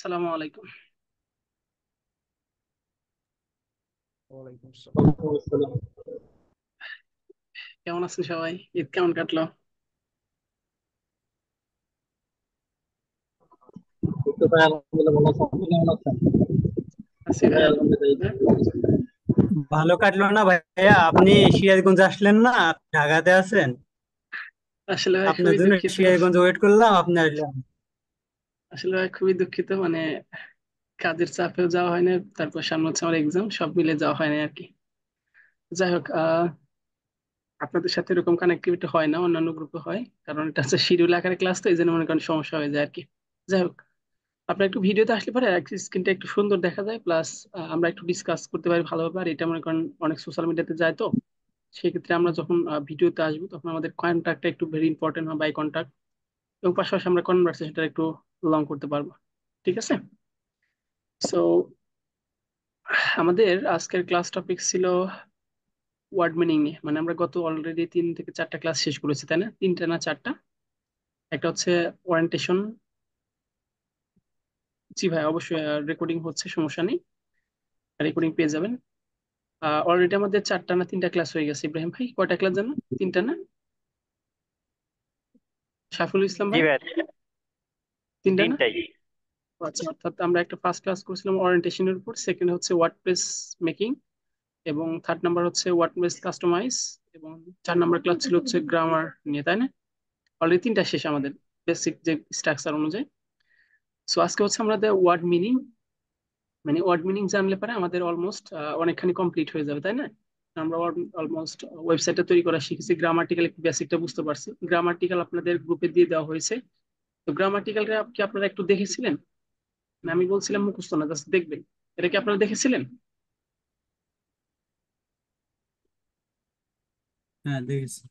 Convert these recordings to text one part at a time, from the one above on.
আসসালামু আলাইকুম। ওয়ালাইকুম আসসালাম। ওয়ালাইকুম আসসালাম। কেমন আছেন সবাই? ঈদ কেমন কাটলো? এই তো ভাই আলহামদুলিল্লাহ ভালো আছি। আপনি কেমন আছেন? আছি ভাই, ভাই আলহামদুলিল্লাহ। আলহামদুলিল্লাহ। ভালো কাটলো না ভাইয়া? আপনি সিরাজগঞ্জ আসলেন না? ঢাকাতে আছেন। আসলে ভাই আপনার খুবই জন্য দুঃখিত। সিরাজগঞ্জ ওয়েট করলাম, আপনি আসলেন। আসলে ভাই খুবই দুঃখিত, মানে কাজের চাপেও যাওয়া হয় না, তারপর সামনে হচ্ছে আমার এক্সাম, সব মিলে যাওয়া হয় না আর কি। যাই হোক, আপনাদের সাথে এরকম কানেক্টিভিটি হয় না, অন্যান্য গ্রুপে হয়, কারণ এটা হচ্ছে শিডিউল আকারে ক্লাস, তো এই জন্য মনে করেন সমস্যা হয়ে যায় আর কি। যাই হোক, আপনার একটু ভিডিওতে আসলে পরে স্ক্রিনটা একটু সুন্দর দেখা যায়, প্লাস আমরা একটু ডিসকাস করতে পারি ভালোভাবে। আর এটা মনে করেন অনেক সোশ্যাল মিডিয়াতে যায়, তো সেক্ষেত্রে আমরা যখন ভিডিওতে আসবো তখন আমাদের কন্ট্যাক্টটা একটু ভেরি ইম্পর্টেন্ট হয়, বাই কন্ট্যাক্ট। এবং পাশাপাশি আমরা কনভারসেশনটা একটু লং করতে পারবো। ঠিক আছে। সো আমাদের আজকের ক্লাস টপিক ছিল ওয়ার্ড মিনিং নিয়ে। মানে আমরা গত অলরেডি 3 থেকে 4টা ক্লাস শেষ করেছি, তাই না? 3টা না 4টা। একটা হচ্ছে ওরিয়েন্টেশন। জি ভাই, অবশ্যই রেকর্ডিং হচ্ছে, সমস্যা নেই, রেকর্ডিং পেয়ে যাবেন। অলরেডি আমাদের 4টা না 3টা ক্লাস হয়ে গেছে। ইব্রাহিম ভাই, কয়টা ক্লাস জানো? 3টা না? সাইফুল ইসলাম জি ভাই, ভাই, 3টা না? তিনটাই। আচ্ছা, অর্থাৎ আমরা একটা ফার্স্ট ক্লাস করছিলাম ওরিয়েন্টেশনের উপর, সেকেন্ড হচ্ছে ওয়ার্ডপ্রেস মেকিং, এবং থার্ড নাম্বার হচ্ছে ওয়ার্ডপ্রেস কাস্টমাইজ, এবং 4 নাম্বার ক্লাস ছিল হচ্ছে গ্রামার নিয়ে, তাই না? অলরেডি 3টা শেষ আমাদের বেসিক যে স্ট্রাকচার অনুযায়ী। সো আজকে হচ্ছে আমাদের ওয়ার্ড মিনিং। মানে ওয়ার্ড মিনিং জানলে পরে আমাদের অলমোস্ট অনেকখানি কমপ্লিট হয়ে যাবে, তাই না? আমরা অলমোস্ট ওয়েবসাইটটা তৈরি করা শিখেছি, গ্রামাটিক্যাল একটু বেসিকটা বুঝতে পারছি। গ্রামাটিক্যাল আপনাদের গ্রুপে দিয়ে দেওয়া হয়েছে। তো গ্রামাটিক্যালটা কি আপনারা একটু দেখেছিলেন? না আমি বলছিলাম মুখস্থ না, জাস্ট দেখবেন। এটা কি আপনারা দেখেছিলেন? হ্যাঁ, দেখেছি।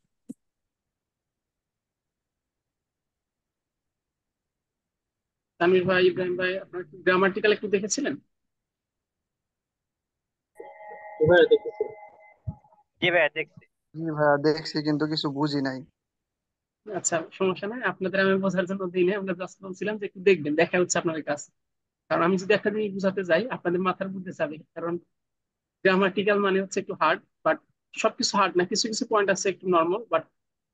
তানভীর ভাই, ইব্রাহিম ভাই, আপনারা গ্রামাটিক্যাল একটু দেখেছিলেন? তো ভাই দেখতেছি। জি ভাইয়া, দেখছি। জি ভাইয়া দেখছি কিন্তু কিছু বুঝি নাই। আচ্ছা, সমস্যা নাই, আপনাদের আমি বোঝার জন্য দিই নাই, আমরা জাস্ট বলছিলাম যে একটু দেখবেন, দেখা হচ্ছে আপনাদের কাছে। কারণ আমি যদি একটা জিনিস বুঝাতে যাই আপনাদের মাথার মধ্যে যাবে, কারণ গ্রামাটিক্যাল মানে হচ্ছে একটু হার্ড, বাট সবকিছু হার্ড না, কিছু কিছু পয়েন্ট আছে একটু নর্মাল, বাট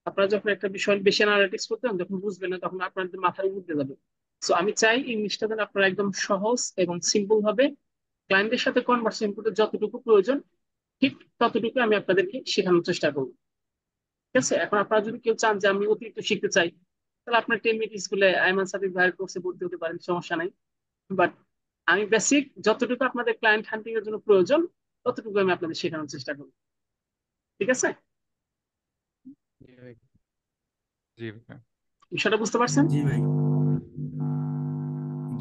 আপনারা যখন একটা বিষয় বেশি অ্যানালাইটিক্স করতে হবে, যখন বুঝবেন না, তখন আপনাদের মাথার মধ্যে যাবে। সো আমি চাই ইংলিশটা যেন আপনারা একদম সহজ এবং সিম্পল ভাবে ক্লায়েন্টের সাথে কনভার্সেশন করতে যতটুকু প্রয়োজন, ঠিক ততটুকু আমি আপনাদেরকে শেখানোর চেষ্টা করবো। ঠিক আছে। এখন আপনারা যদি কেউ চান যে আমি অতিরিক্ত শিখতে চাই, তাহলে আপনার 10 মিনিট স্কুলে আইমান সাদিক ভাইয়ের কোর্সে ভর্তি হতে পারেন, সমস্যা নাই। বাট আমি বেসিক যতটুকু আপনাদের ক্লায়েন্ট হান্টিং এর জন্য প্রয়োজন, ততটুকু আমি আপনাদের শেখানোর চেষ্টা করবো। ঠিক আছে। জি ভাই। জি ভাই। বিষয়টা বুঝতে পারছেন? জি ভাই।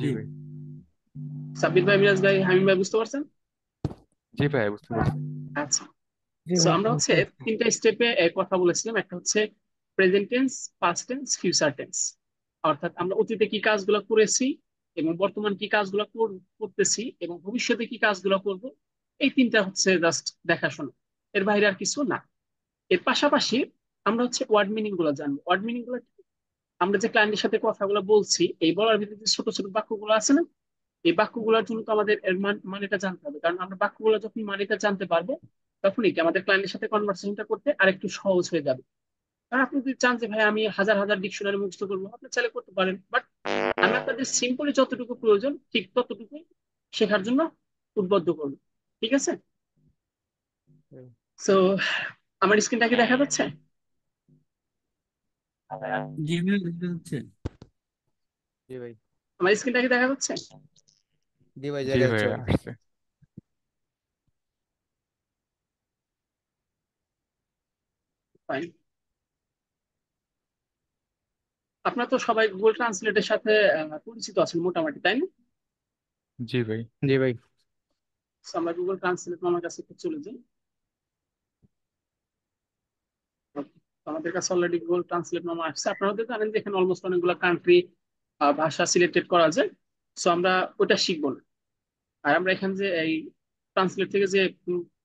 জি জি। ভাই। সাব্বির ভাই, মিরাজ ভাই, হামিম ভাই, বুঝতে পারছেন? জি ভাই, বুঝতে পারছি। আচ্ছা। জি সো ভাই আমরা হচ্ছে বুঝতে পারছি। 3টা স্টেপে কথা বলেছিলাম। একটা হচ্ছে present tense, past tense, future tense. অর্থাৎ আমরা অতীতে কি কাজগুলো করেছি, এবং বর্তমান কি কাজগুলো করতেছি, এবং ভবিষ্যতে কি কাজগুলো করব। এই 3টা হচ্ছে জাস্ট দেখাশোনা, এর বাইরে আর কিছু না। এর পাশাপাশি আমরা হচ্ছে ওয়ার্ড মিনিং গুলো জানবো। ওয়ার্ড মিনিং গুলো কি? আমরা যে ক্লায়েন্টের সাথে কথাগুলো বলছি, এই বলার ভিতরে যে ছোট ছোট বাক্যগুলো আছে না, এই বাক্যগুলোর জন্য তো আমাদের এর মানেটা জানতে হবে, কারণ আমরা বাক্যগুলো যখন মানেটা জানতে পারবো, তখনই কি আমাদের ক্লায়েন্টের সাথে কনভার্সেশনটা করতে আরেকটু সহজ হয়ে যাবে। কারণ আপনি যদি চান যে ভাই আমি হাজার হাজার ডিকশনারি মুখস্থ করবো, আপনি চাইলে করতে পারেন, বাট আমি আপনাদের সিম্পলি যতটুকু প্রয়োজন ঠিক ততটুকুই শেখার জন্য উদ্বুদ্ধ করবো। ঠিক আছে। সো আমার স্ক্রিনটা কি দেখা যাচ্ছে? জি ভাই, দেখতে হচ্ছে। জি ভাই। আমার স্ক্রিনটা কি দেখা যাচ্ছে? জি ভাই জি জায়গা ভাই, হচ্ছে ভাই। আসছে। ফাইন। আপনারা তো সবাই গুগল ট্রান্সলেটের সাথে পরিচিত আছেন মোটামুটি, তাই না? জি ভাই। জি ভাই। So, আমরা গুগল ট্রান্সলেট আমার কাছে একটু চলে যাই। তো আমাদের কাছে অলরেডি গুগল ট্রান্সলেট নামা আসছে। আপনারা তো জানেন যে এখানে অলমোস্ট অনেকগুলো কান্ট্রি ভাষা সিলেক্টেড করা যায়। সো আমরা ওটা শিখবো না। আর আমরা এখানে যে এই ট্রান্সলেট থেকে যে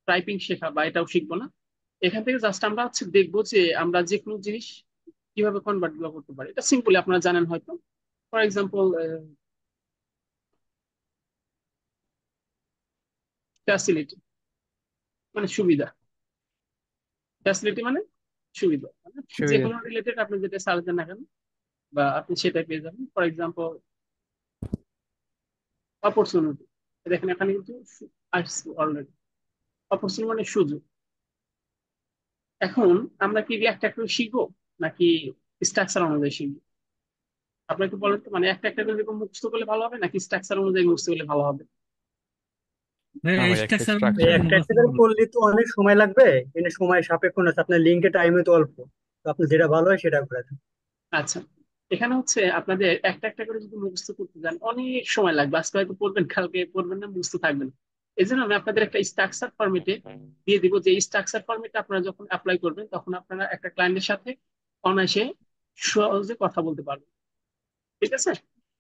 টাইপিং শেখা বা এটাও শিখবো না। এখান থেকে জাস্ট আমরা হচ্ছে দেখবো যে আমরা যে কোনো জিনিস কিভাবে কনভার্ট গুলো করতে পারি। এটা সিম্পলি আপনারা জানেন হয়তো। ফর এক্সাম্পল, ফ্যাসিলিটি মানে সুবিধা, ফ্যাসিলিটি মানে সুবিধা, মানে যে সুবিধা। কোনো রিলেটেড আপনি যেটা সার্চ দেন না কেন বা আপনি সেটাই পেয়ে যাবেন। ফর এক্সাম্পল অপরচুনিটি, দেখেন এখানে কিন্তু আসছে অলরেডি, অপরচুনিটি মানে সুযোগ। এখন আমরা কি একটা একটা করে শিখবো নাকি স্ট্রাকচার অনুযায়ী শিখবো? আপনি একটু বলেন তো, মানে একটা একটা করে এরকম মুখস্থ করলে ভালো হবে নাকি স্ট্রাকচার অনুযায়ী মুখস্থ করলে ভালো হবে? না ভাই, একটা স্ট্রাকচার এই স্ট্রাকচার। একটা একটা করে করলে তো অনেক সময় লাগবে, কিন্তু সময় সাপেক্ষ না, আপনার লিঙ্কে টাইমে তো অল্প, তো আপনি যেটা ভালো হয় সেটা করে দেন। আচ্ছা, এখানে হচ্ছে আপনাদের একটা একটা করে যদি মুখস্থ করতে যান অনেক সময় লাগবে, আজকে হয়তো পড়বেন কালকে পড়বেন না, মুখস্থ থাকবেন। এই জন্য আমি আপনাদের একটা স্ট্রাকচার ফরম্যাটে দিয়ে দিব, যে স্ট্রাকচার ফরম্যাটে আপনারা যখন অ্যাপ্লাই করবেন তখন আপনারা একটা ক্লায়েন্টের সাথে অনায়াসে সহজে কথা বলতে পারবেন। ঠিক আছে,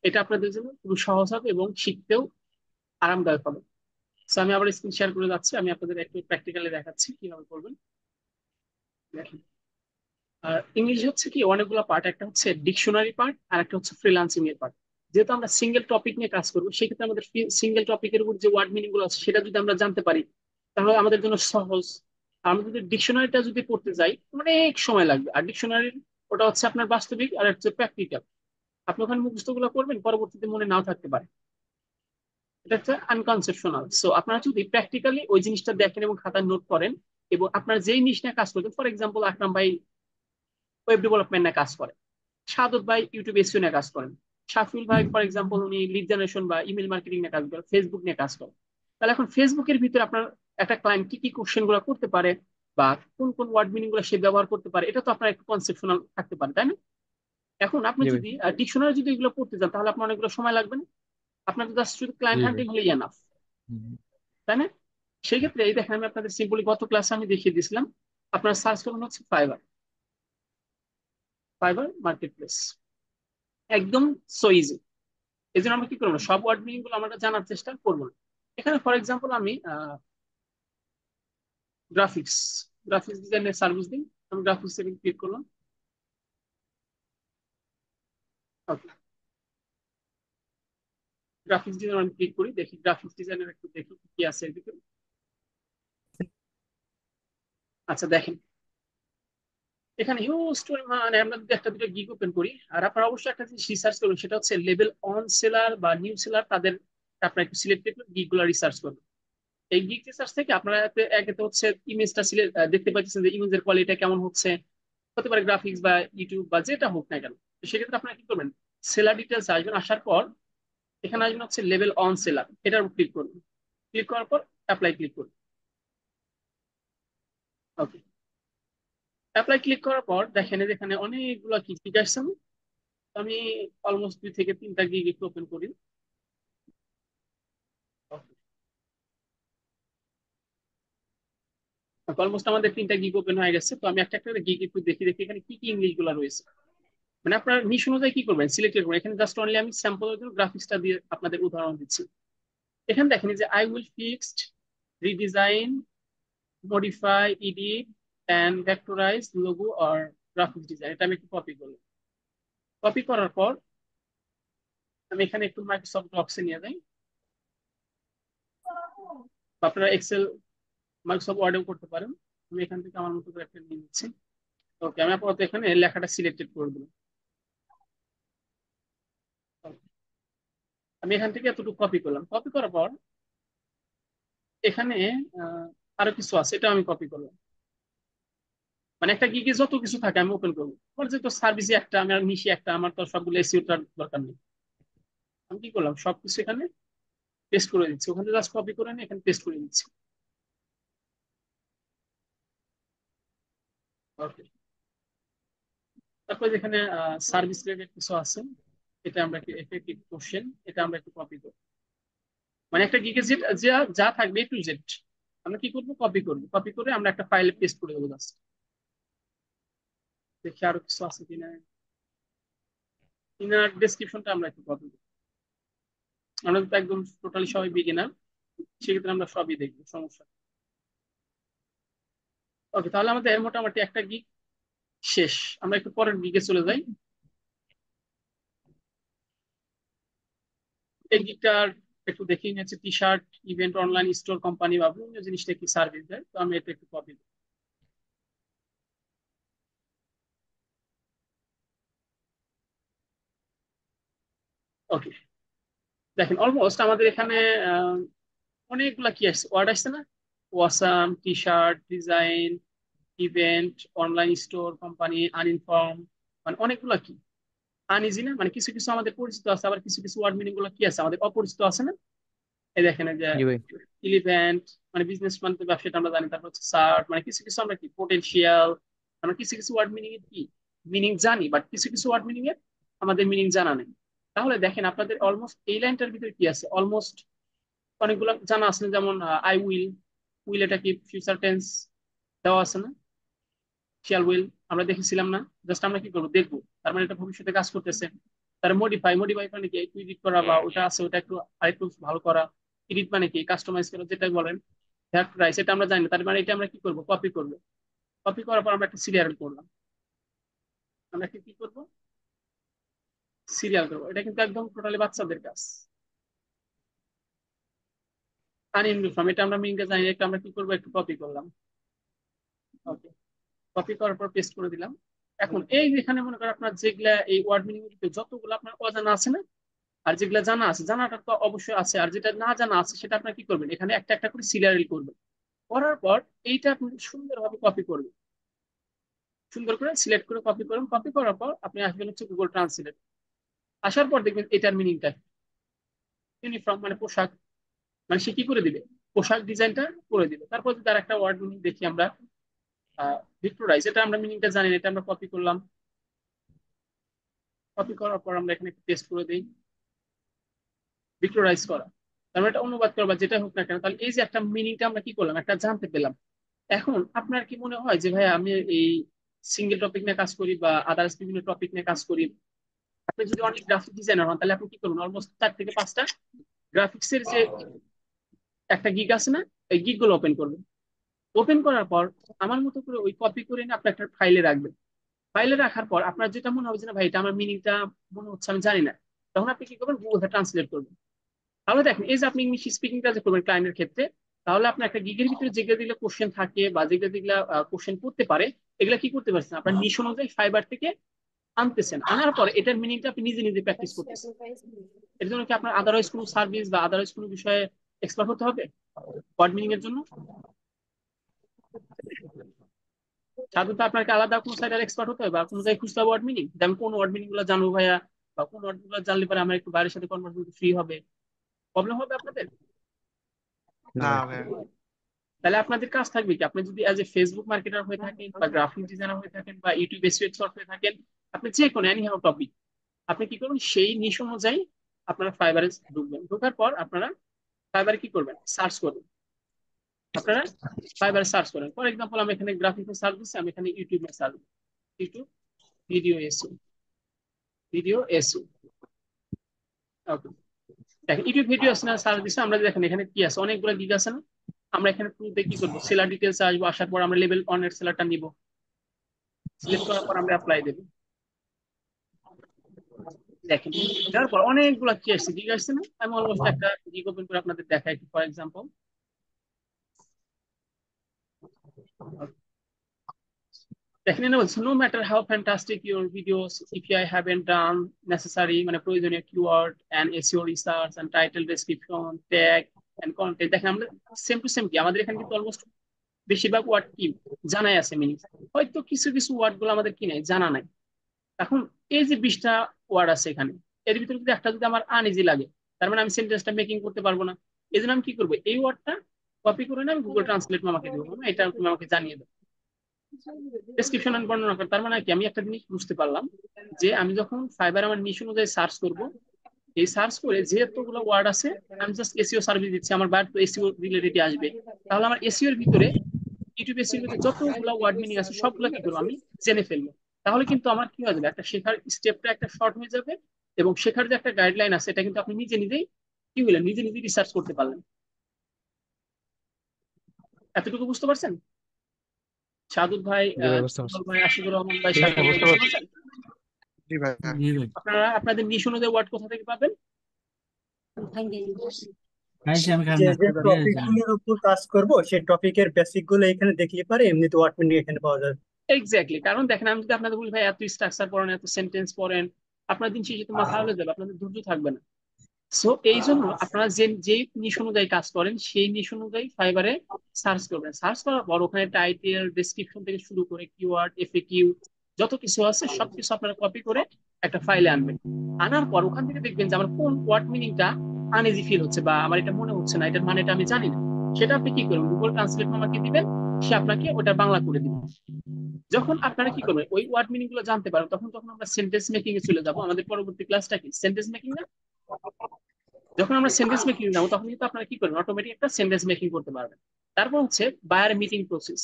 এটা আপনাদের জন্য খুবই সহজ হবে এবং শিখতেও আরামদায়ক হবে। তো আমি আবার স্ক্রিন শেয়ার করে যাচ্ছি, আমি আপনাদের একটু প্র্যাকটিক্যালি দেখাচ্ছি কিভাবে করবেন। দেখেন, আর ইংলিশ হচ্ছে কি অনেকগুলো পার্ট, একটা হচ্ছে ডিকশনারি পার্ট আর একটা হচ্ছে ফ্রিল্যান্সিং এর পার্ট। যেহেতু আমরা সিঙ্গেল টপিক নিয়ে কাজ করবো, সেক্ষেত্রে আমাদের সিঙ্গেল টপিকের উপর যে ওয়ার্ড মিনিং গুলো আছে সেটা যদি আমরা জানতে পারি তাহলে আমাদের জন্য সহজ। আর আমরা যদি ডিকশনারিটা যদি পড়তে যাই অনেক সময় লাগবে, আর ডিকশনারির ওটা হচ্ছে আপনার বাস্তবিক আর হচ্ছে প্র্যাকটিক্যাল। আপনি ওখানে মুখস্থ গুলো করবেন, পরবর্তীতে মনে নাও থাকতে পারে, এটা হচ্ছে আনকনসেপশনাল। সো আপনারা যদি প্র্যাকটিক্যালি ওই জিনিসটা দেখেন এবং খাতায় নোট করেন, এবং আপনার যেই জিনিস নিয়ে কাজ করবেন, ফর এক্সাম্পল আকরাম ভাই ওয়েব ডেভেলপমেন্ট নিয়ে কাজ করে, সাদত ভাই ইউটিউব এসইও নিয়ে কাজ করেন, শাফিউল ভাই ফর এক্সাম্পল উনি লিড জেনারেশন বা ইমেল মার্কেটিং নিয়ে কাজ করেন, ফেসবুক নিয়ে কাজ করেন। তাহলে এখন ফেসবুকের ভিতরে আপনার একটা ক্লায়েন্ট কি কি কোশ্চেন গুলো করতে পারে বা কোন কোন ওয়ার্ড মিনিং গুলো সে ব্যবহার করতে পারে, এটা তো আপনার একটু কনসেপশনাল থাকতে পারে, তাই না? এখন আপনি জি ভাই। যদি ডিকশনারি যদি এগুলো পড়তে চান তাহলে আপনার অনেকগুলো সময় লাগবে না, আপনার জাস্ট শুধু জি ক্লায়েন্ট ভাই। হান্টিং হলেই এনাফ, হুম, তাই না? সেই ক্ষেত্রে এই দেখেন আমি আপনাদের সিম্পলি গত ক্লাসে আমি দেখিয়ে দিয়েছিলাম, আপনার সার্চ করুন হচ্ছে ফাইবার, ফাইবার মার্কেট প্লেস, একদম সো ইজি। এই জন্য আমরা কি করবো না, সব ওয়ার্ড মিনিং গুলো আমরা জানার চেষ্টা করবো না। এখানে ফর এক্সাম্পল আমি গ্রাফিক্স গ্রাফিক্স ডিজাইনের সার্ভিস দিই, আমি গ্রাফিক্স এর ক্লিক করলাম। ওকে, গ্রাফিক্স ডিজাইন আমি ক্লিক করি, দেখি গ্রাফিক্স ডিজাইনের একটু দেখি কি আছে এর ভিতরে। আচ্ছা দেখেন, এখানে হিউজ মানে আমরা যদি একটা দুটো গিগ ওপেন করি, আর আপনারা অবশ্যই একটা জিনিস রিসার্চ করবেন, সেটা হচ্ছে লেভেল অন সেলার বা নিউ সেলার, তাদের আপনারা একটু সিলেক্ট করে গিগ গুলো রিসার্চ করবেন। এই গিগ রিসার্চ থেকে আপনারা একে তো হচ্ছে ইমেজটা সিলেক্ট দেখতে পাচ্ছেন যে ইমেজের কোয়ালিটি কেমন হচ্ছে, হতে পারে গ্রাফিক্স বা ইউটিউব বা যেটা হোক না কেন। তো সেক্ষেত্রে আপনারা কি করবেন, সেলার ডিটেলস আসবেন, আসার পর এখানে আসবেন হচ্ছে লেভেল অন সেলার, এটার উপর ক্লিক করবেন, ক্লিক করার পর অ্যাপ্লাই ক্লিক করবেন। ওকে, অ্যাপ্লাই ক্লিক করার পর দেখেন এখানে অনেকগুলো কি গিগ আসছে। আমি অলমোস্ট 2 থেকে 3টা গিগ একটু ওপেন করি। অলমোস্ট আমাদের 3টা গিগ ওপেন হয়ে গেছে, তো আমি একটা একটা গিগ একটু দেখি দেখি এখানে কি কি ইংলিশ গুলো রয়েছে। মানে আপনার নিশ অনুযায়ী কি করবেন সিলেক্ট করবেন, এখানে জাস্ট অনলি আমি স্যাম্পলের জন্য গ্রাফিক্সটা দিয়ে আপনাদের উদাহরণ দিচ্ছি। এখানে দেখেন যে I will fixed, redesign, modify, edit and vectorize logo আর গ্রাফিক্স ডিজাইন, এটা আমি একটু কপি করলাম। কপি করার পর আমি এখানে একটু মাইক্রোসফট ডক্সে নিয়ে যাই, বা আপনারা এক্সেল মাইক্রোসফট ওয়ার্ডেও করতে পারেন। আমি এখান থেকে আমার মতো করে একটা নিয়ে নিচ্ছি। ওকে, আমি আপাতত এখানে লেখাটা সিলেক্টেড করে দিলাম। আমি এখান থেকে এতটুকু কপি করলাম, কপি করার পর এখানে আহ, আরো কিছু আছে, এটা আমি কপি করলাম। মানে একটা গিগে যত কিছু থাকে আমি ওপেন করবো, আমার যেহেতু সার্ভিসে একটা, আমি আর নিশি একটা, আমার তো সবগুলো এসিওটার দরকার নেই। আমি কি করলাম, সবকিছু এখানে পেস্ট করে দিচ্ছি, ওখানে জাস্ট কপি করে নিয়ে এখানে পেস্ট করে দিচ্ছি। ওকে, তারপর যেখানে সার্ভিস রিলেটেড কিছু আছে, এটা আমরা এফেক্টিভ কোশ্চেন, এটা আমরা একটু কপি করবো। মানে একটা গিগে যা যা থাকবে এ টু জেড আমরা কি করবো, কপি করবো, কপি করে আমরা একটা ফাইলে পেস্ট করে দেবো জাস্ট। দেখি আরো কিছু আছে কিনা, ইনার ডেসক্রিপশনটা আমরা একটু কপি করবো। আমরা তো একদম টোটালি সবাই বিগিনার, সেক্ষেত্রে আমরা সবই দেখবো, সমস্যা। ওকে, তাহলে আমাদের মোটামুটি একটা গিগ শেষ। আমরা একটু পরের গিগে চলে যাই। এই গিগটার একটু দেখে নিয়েছি T shirt event online store company বা বিভিন্ন জিনিসটা কি সার্ভিস দেয়, তো আমি এটা একটু কপি। ওকে, দেখেন অলমোস্ট আমাদের এখানে আহ, অনেকগুলা কি আসছে, ওয়ার্ড আসছে না? ওয়াসাম, T shirt, design, event, online store company, uniform, মানে অনেকগুলা কি আনইজি না, মানে কিছু কিছু আমাদের পরিচিত আছে, আবার কিছু কিছু ওয়ার্ড মিনিং গুলো কি আছে আমাদের অপরিচিত আছে না? এই দেখেন এই যে জি ভাই। ইলিভেন্ট মানে বিজনেস মানে তো ব্যবসাটা আমরা জানি, তারপর হচ্ছে সার্ট মানে কিছু কিছু আমরা কি পোটেনশিয়াল, আমরা কিছু কিছু ওয়ার্ড মিনিং এর কি মিনিং জানি, বাট কিছু কিছু ওয়ার্ড মিনিং এর আমাদের মিনিং জানা নেই। তাহলে দেখেন আপনাদের অলমোস্ট এই লাইনটার ভিতরে কি আছে, অলমোস্ট অনেকগুলো জানা আছে, যেমন আই উইল, উইল এটা কি ফিউচার টেন্স দেওয়া আছে না? শিয়াল উইল আমরা দেখেছিলাম না? জাস্ট আমরা কি করবো দেখবো, তার মানে এটা ভবিষ্যতে কাজ করতেছে। তার মডিফাই, মডিফাই মানে কি একটু এডিট করা, বা ওটা আছে ওটা একটু আরেকটু ভালো করা। এডিট মানে কি কাস্টমাইজ করা, যেটা বলেন। রাইট, এটা আমরা জানি না, তার মানে এটা আমরা কি করবো কপি করবো। কপি করার পর আমরা একটা সিরিয়াল করলাম, আমরা কি কি করবো সিরিয়াল করবো। এটা কিন্তু একদম টোটালি বাচ্চাদের কাজ। আনইউনিফর্ম এটা আমরা মিনিংটা জানি না, এটা আমরা কি করবো একটু কপি করলাম। ওকে, কপি করার পর পেস্ট করে দিলাম। এখন এই যেখানে মনে করেন আপনার যেগুলা এই ওয়ার্ড মিনিং যতগুলো আপনার অজানা আছে না, আর যেগুলা জানা আছে, জানাটা তো অবশ্যই আছে, আর যেটা না জানা আছে সেটা আপনার কি করবেন এখানে একটা একটা করে সিরিয়াল করবেন। করার পর এইটা আপনি সুন্দরভাবে কপি করবেন, সুন্দর করে সিলেক্ট করে কপি করুন। কপি করার পর আপনি আসবেন হচ্ছে গুগল ট্রান্সলেট। আসার পর দেখবেন এটার মিনিংটা ইউনিফর্ম মানে পোশাক, মানে সে কি করে দিবে পোশাক ডিজাইনটা করে দিবে। তারপর যদি আর একটা ওয়ার্ড মিনিং দেখি আমরা, ভিক্টোরাইজ, এটা আমরা মিনিংটা জানি না, এটা আমরা কপি করলাম। কপি করার পর আমরা এখানে পেস্ট করে দিই, ভিক্টোরাইজ করা, তার মানে এটা অনুবাদ করা বা যেটা হোক না কেন। তাহলে এই যে একটা মিনিংটা আমরা কি করলাম একটা জানতে পেলাম। এখন আপনার কি মনে হয় যে ভাই আমি এই সিঙ্গেল টপিক নিয়ে কাজ করি বা আদার্স বিভিন্ন টপিক নিয়ে কাজ করি, আপনি যদি অনেক গ্রাফিক ডিজাইনার হন তাহলে আপনি কি করবেন অলমোস্ট 4 থেকে 5টা গ্রাফিক্সের যে একটা গিগ আছে না, এই গিগ গুলো ওপেন করবেন। ওপেন করার পর আমার মতো করে ওই কপি করে নিয়ে আপনি একটা ফাইলে রাখবেন। ফাইলে রাখার পর আপনার যেটা মনে হবে যে না ভাই এটা আমার মিনিংটা মনে হচ্ছে আমি জানি না, তখন আপনি কি করবেন গুগল ট্রান্সলেট করবেন। তাহলে দেখেন এই যে আপনি ইংলিশ স্পিকিংটা যে করবেন ক্লায়েন্টের ক্ষেত্রে, তাহলে আপনার একটা গিগের ভিতরে যেগুলো যেগুলো কোশ্চেন থাকে বা যেগুলো যেগুলো কোশ্চেন করতে পারে, এগুলা কি করতে পারছেন আপনার নিশ অনুযায়ী ফাইবার থেকে আনতেছেন। আনার পর এটার মিনিংটা আপনি নিজে নিজে প্র্যাকটিস করতেছেন। এর জন্য কি আপনার আদারওয়াইজ কোনো সার্ভিস বা আদারওয়াইজ কোনো বিষয়ে এক্সপার্ট হতে হবে ওয়ার্ড মিনিং এর জন্য? সাধারণত আপনাকে আলাদা কোনো সাইডের এক্সপার্ট হতে হবে বা কোনো জায়গায় খুঁজতে হবে ওয়ার্ড মিনিং, যে আমি কোন ওয়ার্ড মিনিং গুলো জানবো ভাইয়া, বা কোন ওয়ার্ড গুলো জানলে পরে আমার একটু বাইরের সাথে কনভার্সেশন ফ্রি হবে, প্রবলেম হবে আপনাদের? না ভাই। তাহলে আপনাদের কাজ থাকবে কি, আপনি যদি অ্যাজ এ ফেসবুক মার্কেটার হয়ে থাকেন বা গ্রাফিক ডিজাইনার হয়ে থাকেন বা ইউটিউব এসইও এক্সপার্ট হয়ে থাকেন, আপনি যে কোনো এনি হাউ টপিক আপনি কি করবেন সেই নিশ অনুযায়ী আপনারা ফাইবারে ঢুকবেন। ঢোকার পর আপনারা ফাইবারে কি করবেন সার্চ করবেন। আপনারা ফাইবারে সার্চ করেন, ফর এক্সাম্পল আমি এখানে গ্রাফিক্সে সার্চ দিচ্ছি, আমি এখানে ইউটিউবে সার্চ দিচ্ছি, YouTube video SEO, video SEO. Okay, দেখেন ইউটিউব ভিডিও আছে না সার্চ দিচ্ছি আমরা, দেখেন এখানে কি আছে অনেকগুলো দিক আছে না। আমরা এখানে শুরুতে কি করবো সেলার ডিটেলস আসবো, আসার পর আমরা লেভেল 1 এর সেলারটা নিব, সিলেক্ট করার পর আমরা অ্যাপ্লাই দেবো। দেখেন তারপর অনেকগুলো কি আসছে দিক আসছে না, আমি অলমোস্ট একটা দিক ওপেন করে আপনাদের দেখাই ফর এক্সাম্পল। দেখেন না বলছে no matter how fantastic your videos if you haven't done necessary মানে প্রয়োজনীয় keyword and SEO research and title description tag and content. দেখেন আমরা সেম টু সেম কি আমাদের এখানে কিন্তু অলমোস্ট বেশিরভাগ ওয়ার্ড কি জানাই আছে মিনিং, হয়তো কিছু কিছু ওয়ার্ড গুলো আমাদের কি নাই জানা নাই। এখন এই যে 20টা ওয়ার্ড আছে এখানে, এর ভিতরে যদি একটা যদি আমার আনইজি লাগে, তার মানে আমি সেন্টেন্সটা মেকিং করতে পারবো না। এই জন্য আমি কি করবো এই ওয়ার্ডটা কপি করে না আমি গুগল ট্রান্সলেট আমাকে দেবো না, এটা তুমি আমাকে জানিয়ে দাও। ডেসক্রিপশন এন্ড বর্ণনা করে, তার মানে কি আমি একটা জিনিস বুঝতে পারলাম যে আমি যখন ফাইবার আমার নিশ অনুযায়ী সার্চ করব, এই সার্চ করে যেহেতুগুলো ওয়ার্ড আছে আমি জাস্ট এসইও সার্ভিস দিচ্ছি, আমার বাইরে তো এসইও রিলেটেড আসবে। তাহলে আমার এসইও এর ভিতরে ইউটিউব এসইও এর ভিতরে যতগুলো ওয়ার্ড মিনিং আছে সবগুলো কি করবো আমি জেনে ফেলবো। তাহলে কিন্তু আমার কি হয়ে যাবে একটা শেখার স্টেপটা একটা শর্ট হয়ে যাবে, এবং শেখার যে একটা গাইডলাইন আছে এটা কিন্তু আপনি নিজে নিজেই কি হলেন নিজে নিজেই রিসার্চ করতে পারলেন। এতটুকু বুঝতে পারছেন? সাদুল ভাই, জি ভাই বুঝতে পারছি। সুবল ভাই, আশিকুর রহমান ভাই, হ্যাঁ, শাকিল ভাই, বুঝতে বুঝতে পারছি। পারছেন? জি ভাই। জি ভাই। আপনারা আপনাদের নিশ অনুযায়ী ওয়ার্ড কোথা থেকে পাবেন? আইসি আমি যে কান্না যে করে টপিক আইসি। গুলোর উপর কাজ করব সেই টপিকের বেসিক গুলো এখানে দেখলে পারে, এমনিতে ওয়ার্ড মিনিং এখানে পাওয়া যাবে। এক্স্যাক্টলি, কারণ দেখেন আমি যদি আপনাদের বলি ভাই এত স্ট্রাকচার পড়েন এত সেন্টেন্স পড়েন, আপনার দিন শেষে তো মাথা হলে যাবে, আপনাদের ধৈর্য থাকবে না। সো এই জন্য আপনারা যে যে নিশ অনুযায়ী কাজ করেন সেই নিশ অনুযায়ী ফাইবারে সার্চ করবেন। সার্চ করার পর ওখানে টাইটেল ডেসক্রিপশন থেকে শুরু করে কিওয়ার্ড এফএকিউ যত কিছু আছে সবকিছু আপনারা কপি করে একটা ফাইলে আনবেন। আনার পর ওখান থেকে দেখবেন যে আমার কোন ওয়ার্ড মিনিংটা আনইজি ফিল হচ্ছে বা আমার এটা মনে হচ্ছে না, এটার মানেটা আমি জানি না, সেটা আপনি কি করবেন, গুগল ট্রান্সলেট আমাকে দিবেন, সে আপনাকে ওটা বাংলা করে দিবে। যখন আপনারা কি করবেন ওই ওয়ার্ড মিনিং গুলো জানতে পারেন, তখন তখন আমরা সেন্টেন্স মেকিং এ চলে যাবো। আমাদের পরবর্তী ক্লাসটা কি সেন্টেন্স মেকিং না? যখন আমরা সেন্টেন্স মেকিং যাবো তখন কিন্তু আপনারা কি করবেন, অটোমেটিক একটা সেন্টেন্স মেকিং করতে পারবেন। তারপর হচ্ছে বায়ার মিটিং প্রসেস।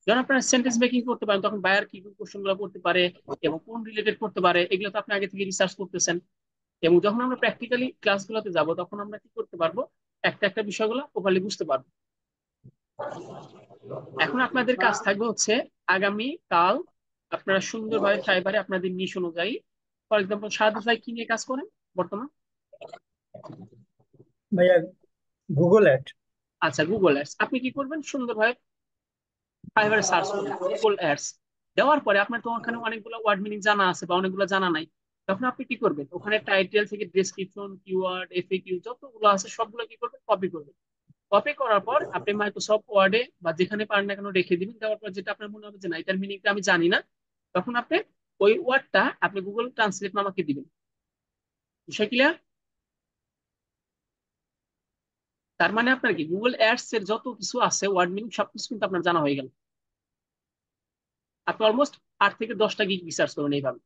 যখন আপনারা সেন্টেন্স মেকিং করতে পারেন তখন বায়ার কি কি কোশ্চেন গুলো করতে পারে এবং কোন রিলেটেড করতে পারে এগুলো তো আপনি আগে থেকে রিসার্চ করতেছেন। এবং যখন আমরা প্র্যাকটিক্যালি ক্লাসগুলোতে যাব তখন আমরা কি করতে পারবো, একটা একটা বিষয়গুলো প্রপারলি বুঝতে পারবো। এখন আপনাদের কাজ থাকবে হচ্ছে আগামী কাল আপনারা সুন্দরভাবে ফাইবারে আপনাদের নিশ অনুযায়ী, ফর এক্সাম্পল সাহায্য ভাই কি নিয়ে কাজ করেন বর্তমান? ভাইয়া গুগল অ্যাড। আচ্ছা, গুগল অ্যাডস। আপনি কি করবেন, সুন্দরভাবে ফাইবারে সার্চ করবেন গুগল অ্যাডস। দেওয়ার পরে আপনার তো ওখানে অনেকগুলো ওয়ার্ড মিনিং জানা আছে বা অনেকগুলো জানা নাই, তখন আপনি কি করবেন, ওখানে টাইটেল থেকে ডেসক্রিপশন কিওয়ার্ড এফএকিউ যতগুলো আছে সবগুলো কি করবেন, কপি করবেন। কপি করার পর আপনি মাইক্রোসফট ওয়ার্ডে বা যেখানে পারেন না কেন রেখে দিবেন। দেওয়ার পর যেটা আপনার মনে হবে যে না এটার মিনিংটা আমি জানি না, তখন আপনি ওই ওয়ার্ডটা আপনি গুগল ট্রান্সলেট আমাকে দিবেন। বিষয় ক্লিয়ার? তার মানে আপনার কি গুগল অ্যাডস এর যত কিছু আছে ওয়ার্ড মিনিং সবকিছু কিন্তু আপনার জানা হয়ে গেল। আপনি অলমোস্ট 8 থেকে 10টা গিগ রিসার্চ করবেন এইভাবে।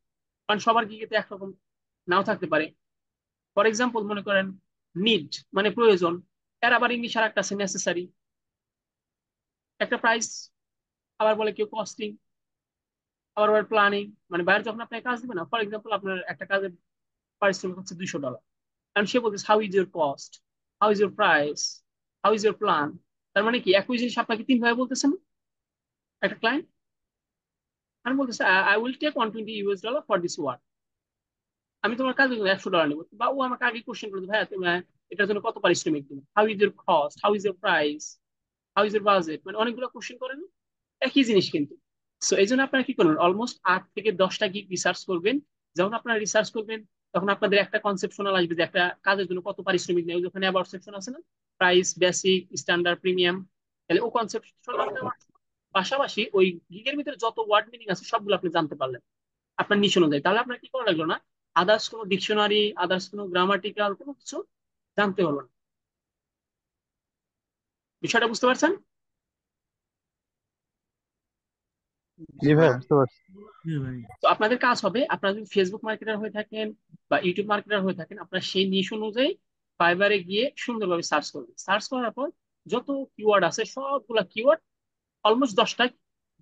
কারণ সবার গিগেতে একরকম নাও থাকতে পারে। ফর এক্সাম্পল মনে করেন নিড মানে প্রয়োজন, এর আবার ইংলিশ আর একটা আছে নেসেসারি, একটা প্রাইস, আবার বলে কেউ কস্টিং, আবার আবার প্ল্যানিং। মানে বাইরে যখন আপনাকে কাজ দিবে না, ফর এক্সাম্পল আপনার একটা কাজের পারিশ্রমিক হচ্ছে $200, কারণ সে বলছে how is your cost, how is your price, how is your plan. তার মানে কি একই জিনিস আপনাকে 3 ভাবে বলতেছেন একটা ক্লায়েন্ট। আমি বলতেছে I will take $120 for this work, আমি তোমার কাজে $100 নেবো। বা ও আমাকে আগে কোশ্চেন করতো ভাইয়া তুমি এটার জন্য কত পারিশ্রমিক দিবে, how is your cost, how is your price, how is your budget, মানে অনেকগুলো কোশ্চেন করেন, একই জিনিস কিন্তু। সো এই জন্য আপনারা কি করবেন, অলমোস্ট 8 থেকে 10টা গিগ রিসার্চ করবেন। যখন আপনারা রিসার্চ করবেন তখন আপনাদের একটা কনসেপশনাল আসবে যে একটা কাজের জন্য কত পারিশ্রমিক নেই, ওখানে অ্যাবাউট সেকশন আছে না, প্রাইস বেসিক স্ট্যান্ডার্ড প্রিমিয়াম। তাহলে ও কনসেপশনাল পাশাপাশি ওই গিগের ভিতরে যত ওয়ার্ড মিনিং আছে সবগুলো আপনি জানতে পারলেন আপনার নিশ অনুযায়ী। তাহলে আপনার কি করা লাগলো না, আদার্স কোনো ডিকশনারি আদার্স কোনো গ্রামাটিক্যাল কোনো কিছু জানতে হলো না। বিষয়টা বুঝতে পারছেন? জি ভাই, বুঝতে পারছি। জি ভাই। তো আপনাদের কাজ হবে, আপনারা যদি ফেসবুক মার্কেটার হয়ে থাকেন বা ইউটিউব মার্কেটার হয়ে থাকেন, আপনারা সেই নিশ অনুযায়ী ফাইবারে গিয়ে সুন্দরভাবে সার্চ করবেন। সার্চ করার পর যত কিওয়ার্ড আছে সবগুলা কিওয়ার্ড অলমোস্ট 10টা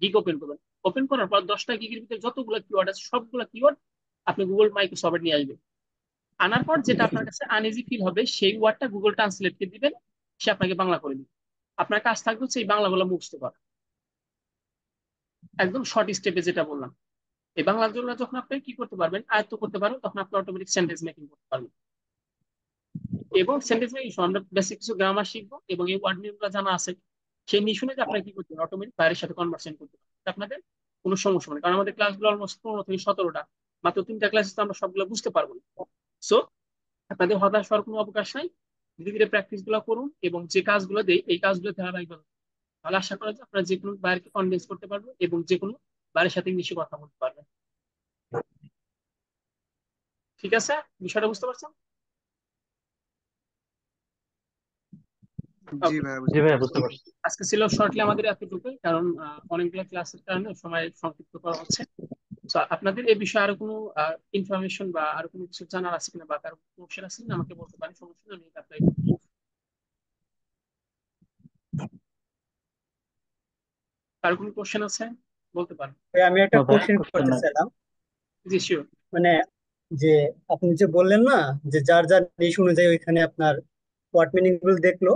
গিগ ওপেন করবেন। ওপেন করার পর 10টা গিগের ভিতরে যতগুলো কিওয়ার্ড আছে সবগুলো কিওয়ার্ড আপনি গুগল মাইক্রোসফটে নিয়ে আসবেন। আনার পর যেটা আপনার কাছে আনইজি ফিল হবে সেই ওয়ার্ডটা গুগল ট্রান্সলেটকে দিবেন, সে আপনাকে বাংলা করে দিবে। আপনার কাজ থাকবে হচ্ছে এই বাংলাগুলো মুখস্থ করা, একদম শর্ট স্টেপে যেটা বললাম। এই বাংলাগুলো যখন আপনি কি করতে পারবেন, আয়ত্ত করতে পারবেন, তখন আপনি অটোমেটিক সেন্টেন্স মেকিং করতে পারবেন। এবং সেন্টেন্স মেকিং আমরা বেসিক কিছু গ্রামার শিখবো এবং এই ওয়ার্ড গুলো জানা আছে সেই নিয়ে শুনে যে আপনারা কি করতে পারেন, অটোমেটিক বাইরের সাথে কনভার্সেশন করতে পারেন, আপনাদের কোনো সমস্যা নেই। কারণ আমাদের ক্লাসগুলো অলমোস্ট 15 থেকে 17টা, মাত্র 3টা ক্লাসে তো আমরা সবগুলো বুঝতে পারবো না। সো আপনাদের হতাশ হওয়ার কোনো অবকাশ নাই, ধীরে ধীরে প্র্যাকটিস গুলো করুন এবং যে কাজগুলো দেয় এই কাজগুলো ধারাবাহিক, তাহলে আশা করা যায় আপনারা যে কোনো বাইরকে কনভিন্স করতে পারবেন এবং যে কোনো বাইরের সাথে ইংলিশে কথা বলতে পারবেন। ঠিক আছে, বিষয়টা বুঝতে পারছেন? জি ওকে, ভাই, জি বুঝতে ভাই, পারছি। বুঝতে পারছি। আজকে ছিল শর্টলি আমাদের এতটুকুই, কারণ অনেকগুলো ক্লাসের কারণে সময় সংক্ষিপ্ত করা হচ্ছে। তো আপনাদের এই বিষয়ে আরো কোনো ইনফরমেশন বা আরো কোনো কিছু জানার আছে কিনা বা কারো কোশ্চেন আছে কিনা আমাকে বলতে পারেন, সমস্যা নেই, আমি অ্যাপ্লাই করবো। কারো কোনো কোশ্চেন আছে বলতে পারেন। ভাই, আমি একটা ও ভাই, কোশ্চেন কোশ্চেন করতে নাই। চাইলাম। জি শিওর। মানে যে আপনি যে বললেন না যে যার যার নিশ অনুযায়ী ওইখানে আপনার ওয়ার্ড মিনিং গুলো দেখলো,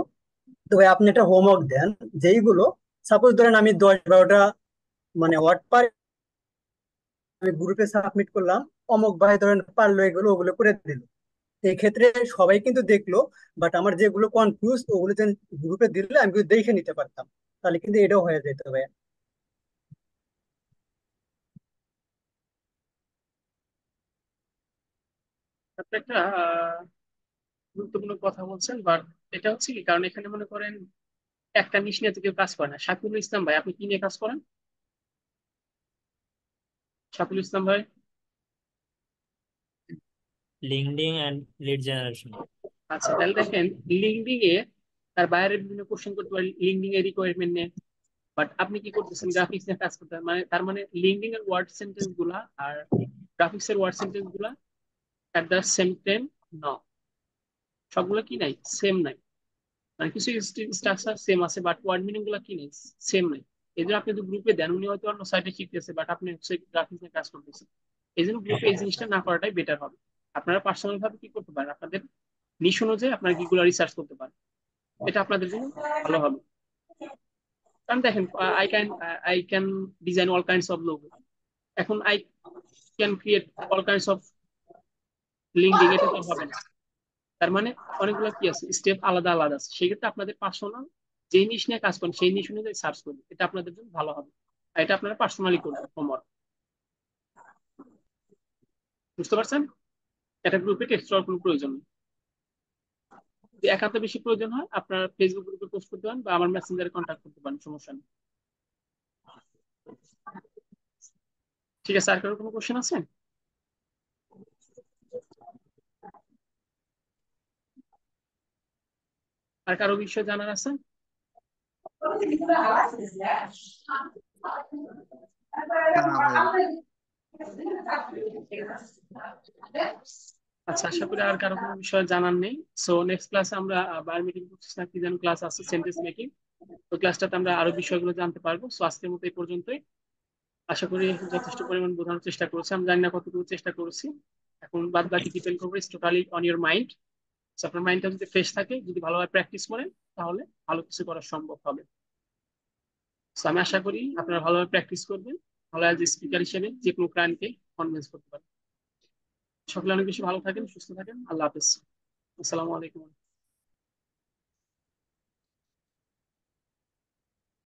তো ভাই আপনি একটা হোমওয়ার্ক দেন যেইগুলো, সাপোজ ধরেন আমি 10-12টা মানে ওয়ার্ড পারি, আমি গ্রুপে সাবমিট করলাম, অমুক ভাই ধরেন পারলো এগুলো ওগুলো করে দিল, এই ক্ষেত্রে সবাই কিন্তু দেখলো, বাট আমার যেগুলো কনফিউজ ওগুলো যেন গ্রুপে দিলে আমি কিন্তু দেখে নিতে পারতাম, তাহলে কিন্তু এটাও হয়ে যেত ভাইয়া। আপনি একটা গুরুত্বপূর্ণ কথা বলছেন, বাট এটা হচ্ছে কি, কারণ এখানে মনে করেন একটা নিশ নিয়ে তো কেউ কাজ করে না। শাকিবুল ইসলাম ভাই, আপনি কি নিয়ে কাজ করেন? শাকিবুল ইসলাম ভাই, লিঙ্কডিন এন্ড লিড জেনারেশন। আচ্ছা তাহলে দেখেন, লিঙ্কডিন এ তার বাইরে বিভিন্ন কোশ্চেন করতে পারি লিঙ্কডিন এর রিকোয়ারমেন্ট নিয়ে। বাট আপনি কি করতেছেন, গ্রাফিক্স নিয়ে কাজ করতে মানে তার মানে লিঙ্কডিন এর ওয়ার্ড সেন্টেন্স গুলা আর গ্রাফিক্স এর ওয়ার্ড সেন্টেন্স গুলা এট দ্য সেম টাইম ন, সবগুলো কি নাই, সেম নাই। মানে কিছু স্ট্রাকচার সেম আছে, বাট ওয়ার্ড মিনিং গুলা কি নেই, সেম নাই। এই জন্য আপনি যদি গ্রুপে দেন, উনি হয়তো অন্য সাইটে শিখতেছে, বাট আপনি হচ্ছে গ্রাফিক্স নিয়ে কাজ করতেছেন। এই জন্য গ্রুপে এই জিনিসটা না করাটাই বেটার হবে। আপনারা পার্সোনাল ভাবে কি করতে পারেন, আপনাদের নিশ অনুযায়ী আপনারা কিগুলো রিসার্চ করতে পারেন, এটা আপনাদের জন্য ভালো হবে। কারণ দেখেন, I can design all kinds of logo, এখন I can create all kinds of LinkedIn, এটা তো হবে না। তার মানে অনেকগুলো কি আছে, স্টেপ আলাদা আলাদা আছে। সেক্ষেত্রে আপনাদের পার্সোনাল যে নিশ নিয়ে কাজ করেন সেই নিশ অনুযায়ী সার্চ করবেন, এটা আপনাদের জন্য ভালো হবে। আর এটা আপনারা পার্সোনালি করবেন হোমওয়ার্ক। বুঝতে পারছেন? এটা গ্রুপে টেক্সট করার কোনো প্রয়োজন নেই। যদি একান্ত বেশি প্রয়োজন হয়, আপনার ফেসবুক গ্রুপে পোস্ট করতে পারেন বা আমার মেসেঞ্জারে কন্ট্যাক্ট করতে পারেন, সমস্যা নেই। ঠিক আছে, আর কারো কোনো কোশ্চেন আছে? আর কারো বিষয়ে জানার আছে? না ভাই। আচ্ছা, আশা করি আর কারো কোনো বিষয় জানার নেই। সো নেক্সট ক্লাসে আমরা বায়োমেট্রিক প্রসেস না কি যেন ক্লাস আছে, সেন্টেন্স মেকিং। ওই ক্লাসটাতে আমরা আরো বিষয়গুলো জানতে পারবো। সো আজকের মতো এই পর্যন্তই। আশা করি যথেষ্ট পরিমাণ বোঝানোর চেষ্টা করেছি, আমি জানি না কতটুকু চেষ্টা করেছি। এখন বাদ বাকি ডিপেন্ড করবে টোটালি অন ইউর মাইন্ড। আপনার মাইন্ডটা যদি ফ্রেশ থাকে, যদি ভালোভাবে প্র্যাকটিস করেন, তাহলে ভালো কিছু করা সম্ভব হবে। So, আমি আশা করি আপনারা ভালোভাবে প্র্যাকটিস করবেন, ভালো অ্যাজ স্পিকার হিসেবে যে কোনো ক্লায়েন্টকে কনভিন্স করতে পারেন। সকলে অনেক বেশি ভালো থাকেন, সুস্থ থাকেন। আল্লাহ হাফেজ। আসসালামু আলাইকুম।